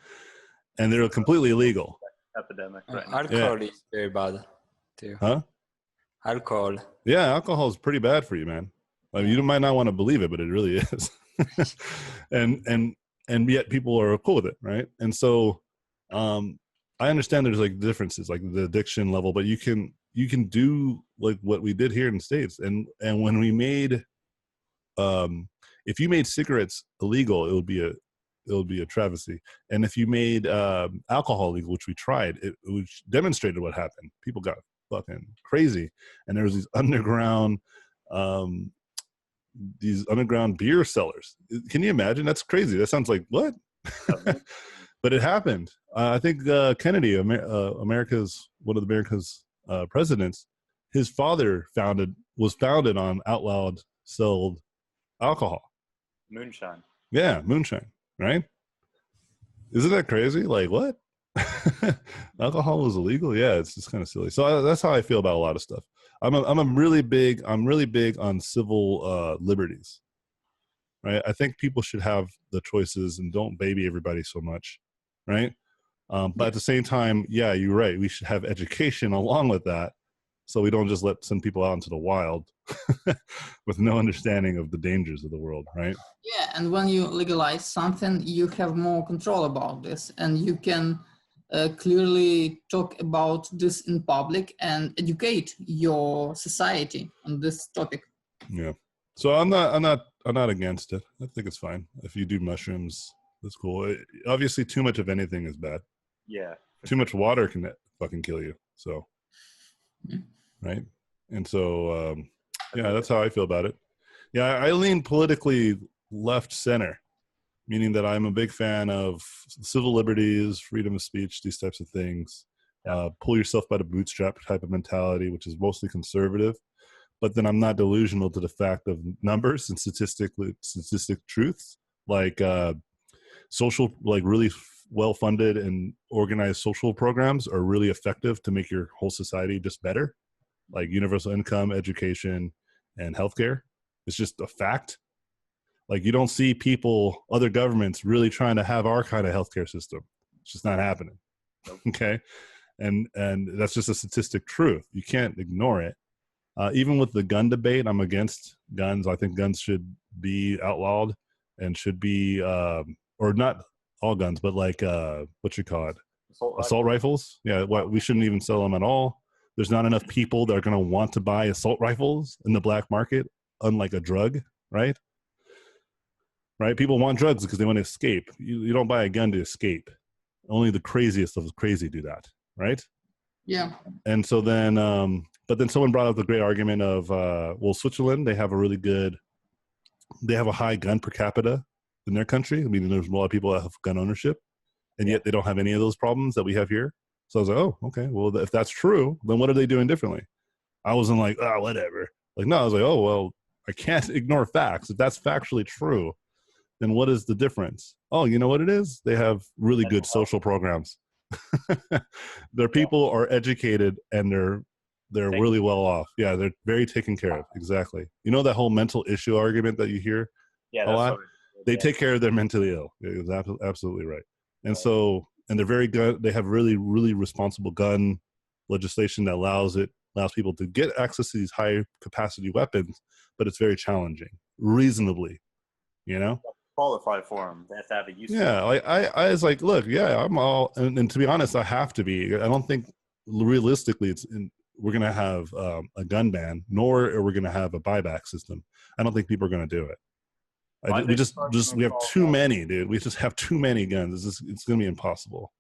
and they're completely illegal. Epidemic right now. Alcohol is very bad too. Huh? Alcohol. Yeah, alcohol is pretty bad for you, man. I mean, you might not want to believe it, but it really is. and yet people are cool with it, right? And so I understand there's like differences, like the addiction level, but you can do like what we did here in the States. And when we made if you made cigarettes illegal, it would be a travesty. And if you made alcohol legal, which we tried, it demonstrated what happened. People got fucking crazy, and there was these underground beer sellers. Can you imagine? That's crazy. That sounds like what? But it happened. I think Kennedy, America's one of America's presidents, his father was founded on out loud sold alcohol. Moonshine. Yeah, moonshine. Right? Isn't that crazy? Like, what? Alcohol was illegal? Yeah, it's just kind of silly. So that's how I feel about a lot of stuff. I'm really big on civil liberties. Right? I think people should have the choices and don't baby everybody so much. Right? But at the same time, yeah, you're right. We should have education along with that, so we don't just send people out into the wild with no understanding of the dangers of the world, right? Yeah, and when you legalize something, you have more control about this, and you can clearly talk about this in public and educate your society on this topic. Yeah. So I'm not against it. I think it's fine. If you do mushrooms, that's cool. Obviously, too much of anything is bad. Yeah. Too much water can fucking kill you. So, right? And so, yeah, that's how I feel about it. Yeah, I lean politically left center, meaning that I'm a big fan of civil liberties, freedom of speech, these types of things. Pull yourself by the bootstrap type of mentality, which is mostly conservative. But then I'm not delusional to the fact of numbers and statistic truths, like social, like really well-funded and organized social programs are really effective to make your whole society just better, like universal income, education, and healthcare. It's just a fact. Like, you don't see other governments really trying to have our kind of healthcare system. It's just not happening. Okay. And that's just a statistic truth. You can't ignore it. Even with the gun debate, I'm against guns. I think guns should be outlawed and should be, or not all guns, but like, what you call it? assault rifles. Yeah, what we shouldn't even sell them at all. There's not enough people that are going to want to buy assault rifles in the black market, unlike a drug, right? Right? People want drugs because they want to escape. You don't buy a gun to escape. Only the craziest of the crazy do that, right? Yeah. And so then, but then someone brought up the great argument of, well, Switzerland, they have a high gun per capita in their country. I mean, there's a lot of people that have gun ownership, and yet they don't have any of those problems that we have here. So I was like, oh, okay. Well, if that's true, then what are they doing differently? I wasn't like, oh, whatever. Like, no, I was like, oh, well, I can't ignore facts. If that's factually true, then what is the difference? Oh, you know what it is? They have really good social programs. Their people are educated and they're really well off. Yeah, they're very taken care of. Exactly. You know that whole mental issue argument that you hear a lot? They take care of their mentally ill. Yeah, absolutely right. And so, and they're very good. They have really, really responsible gun legislation that allows people to get access to these high capacity weapons, but it's very challenging, reasonably, you know? Qualify for them. They have to have a use. Yeah, like I was like, look, yeah, I'm all, and to be honest, I have to be. I don't think realistically we're going to have a gun ban, nor are we going to have a buyback system. I don't think people are going to do it. We have too many, dude. We just have too many guns. It's going to be impossible.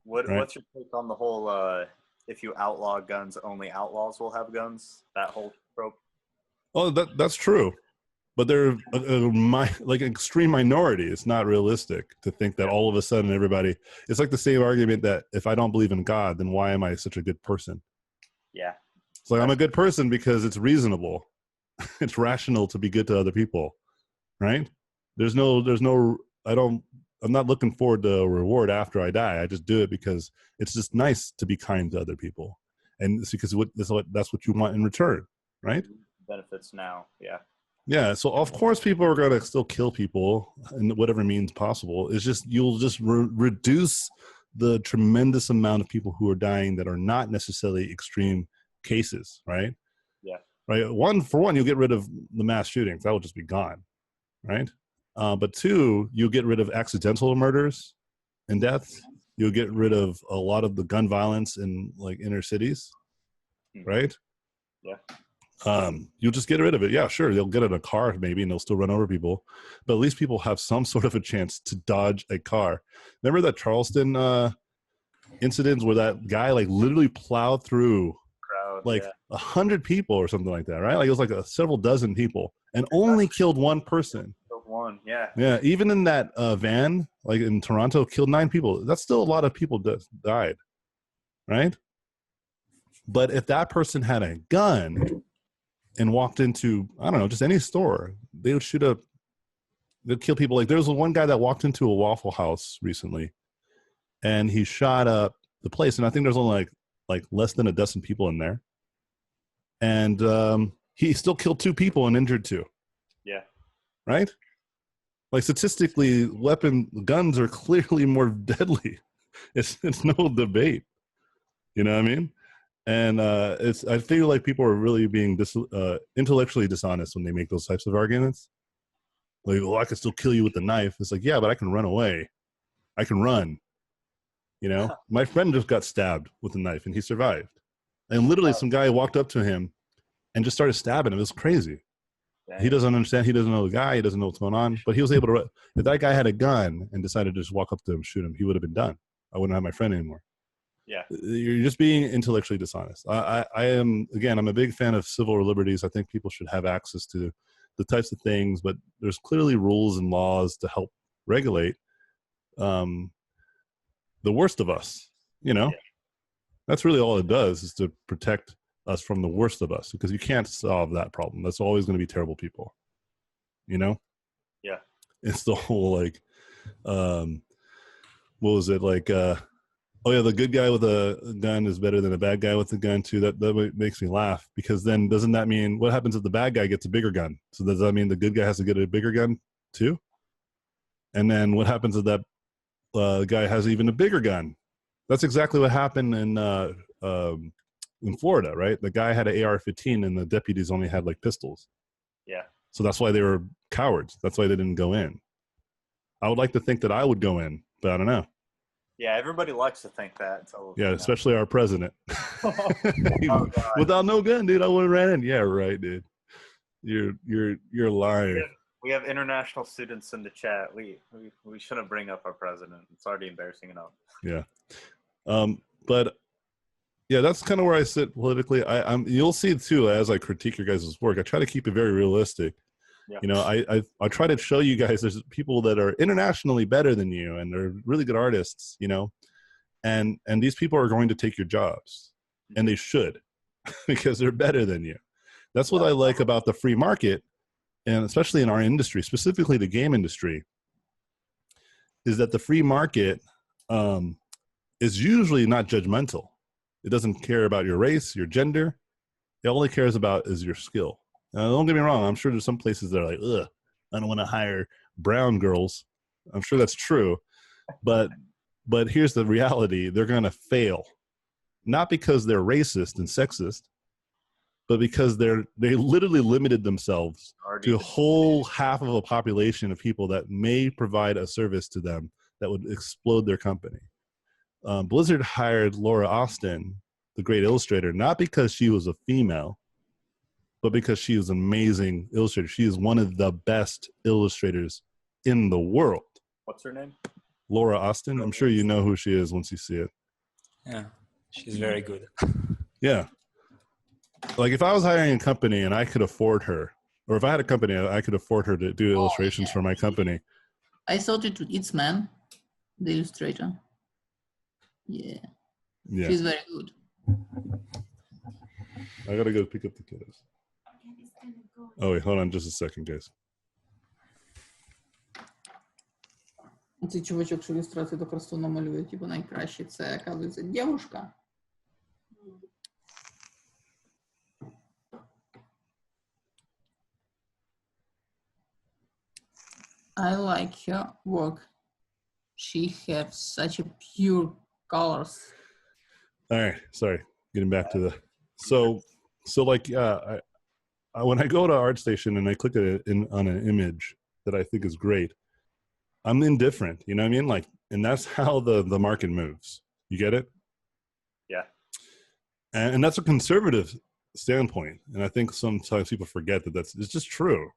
What's your take on the whole? If you outlaw guns, only outlaws will have guns. That whole trope. Oh, that's true. But they're like an extreme minority. It's not realistic to think that all of a sudden everybody. It's like the same argument that if I don't believe in God, then why am I such a good person? Yeah. It's like I'm a good person because it's reasonable. It's rational to be good to other people, right? I'm not looking forward to a reward after I die. I just do it because it's just nice to be kind to other people, and it's because that's what you want in return, right? Benefits now, yeah. Yeah, so of course people are going to still kill people in whatever means possible. It's just you'll just reduce the tremendous amount of people who are dying that are not necessarily extreme cases, right? Yeah. Right. For one, you'll get rid of the mass shootings. That will just be gone, right? But two, you'll get rid of accidental murders and deaths. You'll get rid of a lot of the gun violence in like inner cities, right? Yeah. You'll just get rid of it. Yeah, sure. They'll get in a car maybe and they'll still run over people, but at least people have some sort of a chance to dodge a car. Remember that Charleston incidents where that guy like literally plowed through like 100 people or something like that, right? Like it was like several dozen people and only killed one person. Yeah, even in that van, like in Toronto, killed 9 people. That's still a lot of people that died, right? But if that person had a gun and walked into, I don't know, just any store, they would they'd kill people. Like there was one guy that walked into a Waffle House recently and he shot up the place. And I think there's only like less than a dozen people in there. And he still killed 2 people and injured 2. Yeah. Right? Like statistically, guns are clearly more deadly. It's no debate. You know what I mean? And I feel like people are really being intellectually dishonest when they make those types of arguments. Like, well, I can still kill you with a knife. It's like, yeah, but I can run away. I can run. You know, my friend just got stabbed with a knife and he survived. And literally, some guy walked up to him and just started stabbing him. It was crazy. He doesn't understand. He doesn't know the guy. He doesn't know what's going on. But he was able to. If that guy had a gun and decided to just walk up to him, shoot him, he would have been done. I wouldn't have my friend anymore. Yeah, you're just being intellectually dishonest. I am, again, I'm a big fan of civil liberties. I think people should have access to the types of things, but there's clearly rules and laws to help regulate the worst of us. You know, that's really all it does, is to protect us from the worst of us, because you can't solve that problem. That's always going to be terrible people. You know? Yeah. It's the whole like, what was it like? Oh yeah, the good guy with a gun is better than a bad guy with a gun too. That makes me laugh, because then doesn't that mean, what happens if the bad guy gets a bigger gun? So does that mean the good guy has to get a bigger gun too? And then what happens if that guy has even a bigger gun? That's exactly what happened in Florida, right? The guy had an AR-15 and the deputies only had like pistols. Yeah. So that's why they were cowards. That's why they didn't go in. I would like to think that I would go in, but I don't know. Yeah, everybody likes to think that. So, Yeah, especially our president. God. Without no gun, dude, I would have ran in. Yeah, right, dude. You're lying. We have international students in the chat. We shouldn't bring up our president. It's already embarrassing enough. Yeah. But yeah, that's kind of where I sit politically. I'm you'll see too as I critique your guys' work. I try to keep it very realistic. Yeah. You know, I try to show you guys there's people that are internationally better than you and they're really good artists, you know. And these people are going to take your jobs. And they should because they're better than you. That's what I like about the free market, and especially in our industry, specifically the game industry, is that the free market is usually not judgmental. It doesn't care about your race, your gender. It only cares about is your skill. Now, don't get me wrong. I'm sure there's some places that are like, ugh, I don't want to hire brown girls. I'm sure that's true. But here's the reality. They're going to fail. Not because they're racist and sexist, but because they literally limited themselves to a whole half of a population of people that may provide a service to them that would explode their company. Blizzard hired Laura Austin, the great illustrator, not because she was a female, but because she is an amazing illustrator. She is one of the best illustrators in the world. What's her name? Laura Austin. I'm sure you know who she is once you see it. Yeah, she's very good. Yeah. Like if I was hiring a company and I could afford her, or if I had a company, I could afford her to do illustrations for my company. I thought it's man, the illustrator. Yeah. She's very good. I gotta go pick up the kiddos. Oh wait, hold on just a second, guys. Цей чувачок, що ілюстрацію до красуна малює, типу найкраще, це, оказується, дівушка. I like her work. She has such a pure colors. All right, sorry. Getting back to the so like I when I go to ArtStation and I click on an image that I think is great, I'm indifferent. You know what I mean? Like, and that's how the market moves. You get it? Yeah. And that's a conservative standpoint, and I think sometimes people forget that it's just true.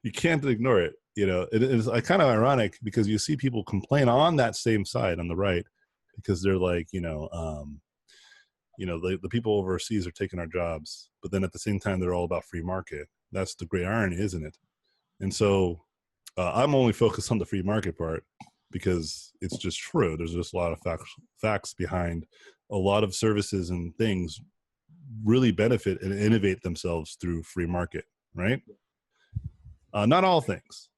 You can't ignore it. You know, it is kind of ironic because you see people complain on that same side on the right because they're like, the people overseas are taking our jobs, but then at the same time they're all about free market. That's the great irony, isn't it? And so I'm only focused on the free market part because it's just true. There's just a lot of facts behind a lot of services and things really benefit and innovate themselves through free market, right? Not all things.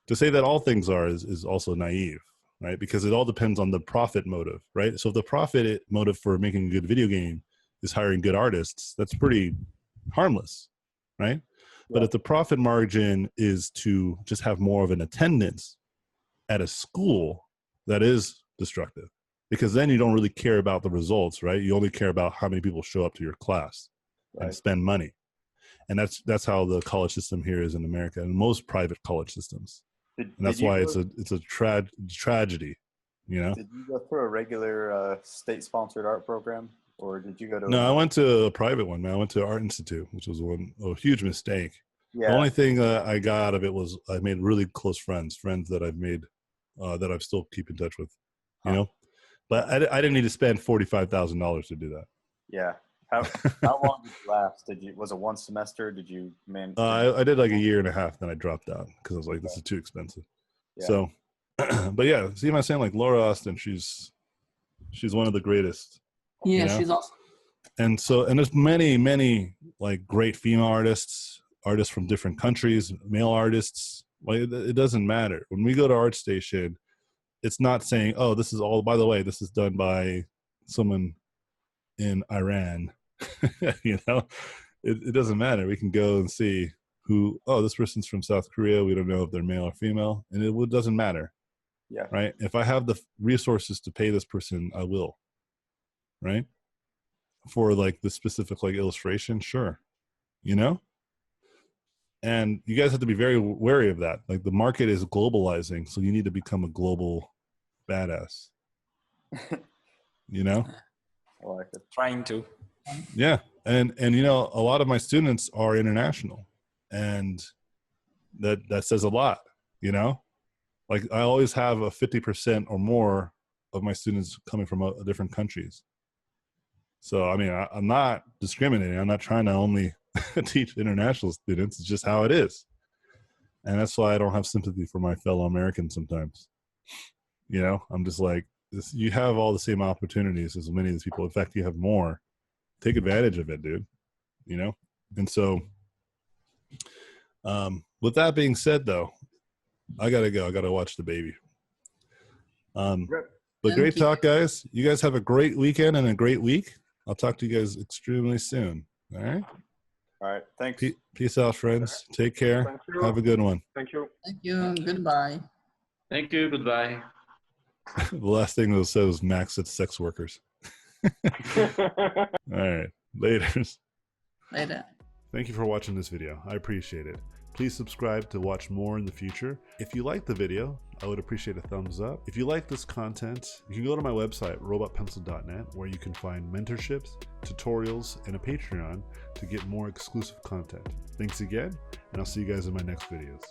To say that all things are is also naive, right? Because it all depends on the profit motive, right? So if the profit motive for making a good video game is hiring good artists, that's pretty harmless, right? Yeah. But if the profit margin is to just have more of an attendance at a school, that is destructive. Because then you don't really care about the results, right? You only care about how many people show up to your class and spend money. And that's how the college system here is in America and most private college systems. And that's why it's a tragedy, you know? Did you go through a regular state-sponsored art program, or did you go to? No, I went to a private one, man. I went to Art Institute, which was a huge mistake. Yeah. The only thing I got out of it was I made really close friends that I've made that I still keep in touch with, you know? But I didn't need to spend $45,000 to do that. Yeah. How long did you last? Was it one semester? Did you I did like a year and a half, then I dropped out because I was like, this is too expensive. Yeah. So, but yeah, see what I'm saying? Like Laura Austin, she's one of the greatest. Yeah, you know? She's awesome. And there's many like great female artists from different countries, male artists. Like it doesn't matter. When we go to ArtStation, it's not saying, oh, this is all, by the way, this is done by someone in Iran. You know, it doesn't matter. We can go and see this person's from South Korea. We don't know if they're male or female, and it doesn't matter. Yeah. Right. If I have the resources to pay this person, I will. Right. For like the specific like illustration, sure. You know. And you guys have to be very wary of that. Like the market is globalizing, so you need to become a global badass. You know? I like it. Trying to. Yeah. And you know, a lot of my students are international, and that says a lot, you know? Like I always have a 50% or more of my students coming from different countries. So, I mean, I'm not discriminating. I'm not trying to only teach international students. It's just how it is. And that's why I don't have sympathy for my fellow Americans sometimes. You know, I'm just like, you have all the same opportunities as many of these people. In fact, you have more. Take advantage of it, dude. You know? And so, with that being said, though, I got to go. I got to watch the baby. But great talk, guys. You guys have a great weekend and a great week. I'll talk to you guys extremely soon. All right? All right. Thanks. Peace out, friends. Take care. Thank you. Have a good one. Thank you. Thank you. Goodbye. Thank you. Goodbye. The last thing that said was Max said sex workers. All right. Later. Later. Thank you for watching this video. I appreciate it. Please subscribe to watch more in the future. If you like the video, I would appreciate a thumbs up. If you like this content, you can go to my website, robotpencil.net, where you can find mentorships, tutorials, and a Patreon to get more exclusive content. Thanks again, and I'll see you guys in my next videos.